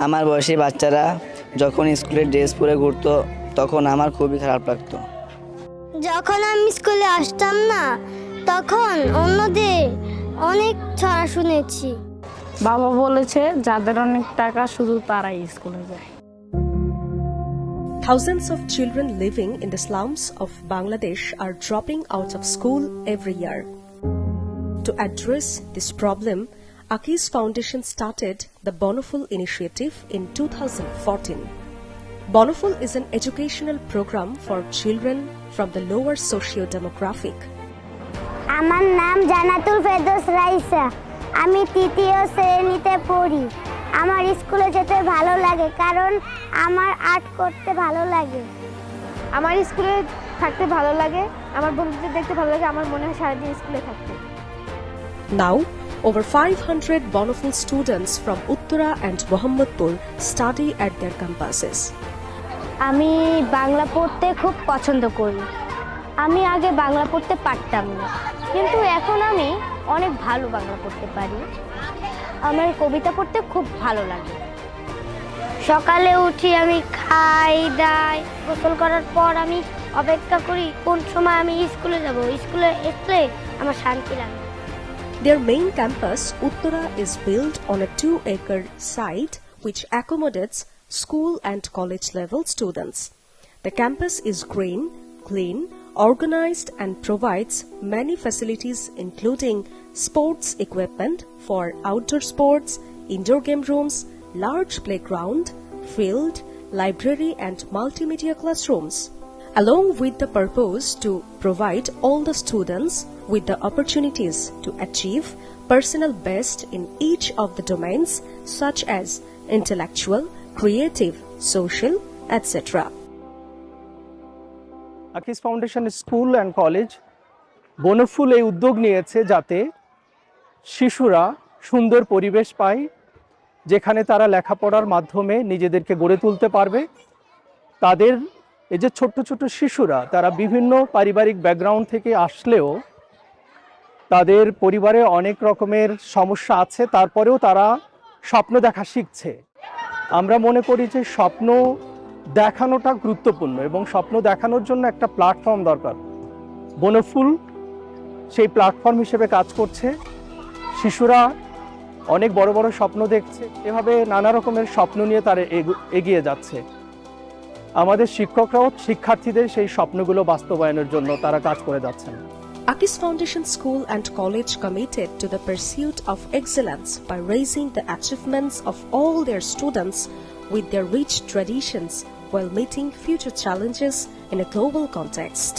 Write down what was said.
আমার বয়সী বাচ্চারা যখন স্কুলে ড্রেস পরে ঘুরতো তখন আমার খুবই খারাপ লাগতো। যখন আমি স্কুলে আসতাম না তখন অন্যদের অনেক ছড়া শুনেছি। বাবা বলেছে যাদের অনেক টাকা শুধু তারাই স্কুলে যায়। Thousands of children living in the slums of Bangladesh are dropping out of school every year. To address this problem, Akis Foundation started the Bonaful initiative in 2014. Bonaful is an educational program for children from the lower socio-demographic. আমার নাম জানাতুল ফেরদৌস রাইসা। আমি তৃতীয় শ্রেণীতে পড়ি। আমার স্কুলে যেতে ভালো লাগে কারণ আমার আর্ট করতে ভালো লাগে। আমার স্কুলে থাকতে ভালো লাগে, আমার বন্ধুদের দেখতে ভালো লাগে, আমার মনে হয় সারাদিন স্কুলে থাকতে। Now, over 500 Bonaful students from Uttara and Mohammadpur study at their campuses. আমি বাংলা পড়তে খুব পছন্দ করি। আমি আগে বাংলা পড়তে পারতাম না, কিন্তু এখন আমি অনেক ভালো বাংলা পড়তে পারি। আমার কবিতা পড়তে খুব ভালো লাগে। সকালে উঠি, আমি খাই দাই, গোসল করার পর আমি অপেক্ষা করি কোন সময় আমি স্কুলে যাব। স্কুলে আসলে আমার শান্তি লাগে। Their main campus, Uttara, is built on a 2-acre site which accommodates school and college-level students. The campus is green, clean, organized and provides many facilities including sports equipment for outdoor sports, indoor game rooms, large playground, field, library and multimedia classrooms, along with the purpose to provide all the students with the opportunities to achieve personal best in each of the domains such as intellectual, creative, social, etc. আকিস foundation school and college বনফুল এই উদ্যোগ নিয়েছে যাতে শিশুরা সুন্দর পরিবেশ পায়, যেখানে তারা লেখাপড়ার মাধ্যমে নিজেদেরকে গড়ে তুলতে পারবে। তাদের এই যে ছোট্ট ছোট্ট শিশুরা, তারা বিভিন্ন পারিবারিক ব্যাকগ্রাউন্ড থেকে আসলেও তাদের পরিবারে অনেক রকমের সমস্যা আছে, তারপরেও তারা স্বপ্ন দেখা শিখছে। আমরা মনে করি যে স্বপ্ন দেখানোটা গুরুত্বপূর্ণ এবং স্বপ্ন দেখানোর জন্য একটা প্ল্যাটফর্ম দরকার। বনফুল সেই প্ল্যাটফর্ম হিসেবে কাজ করছে। শিশুরা অনেক বড় বড় স্বপ্ন দেখছে, এভাবে নানা রকমের স্বপ্ন নিয়ে তারা এগিয়ে যাচ্ছে। আমাদের শিক্ষকরাও শিক্ষার্থীদের সেই স্বপ্নগুলো বাস্তবায়নের জন্য তারা কাজ করে যাচ্ছেন। Akis Foundation School and College committed to the pursuit of excellence by raising the achievements of all their students with their rich traditions while meeting future challenges in a global context.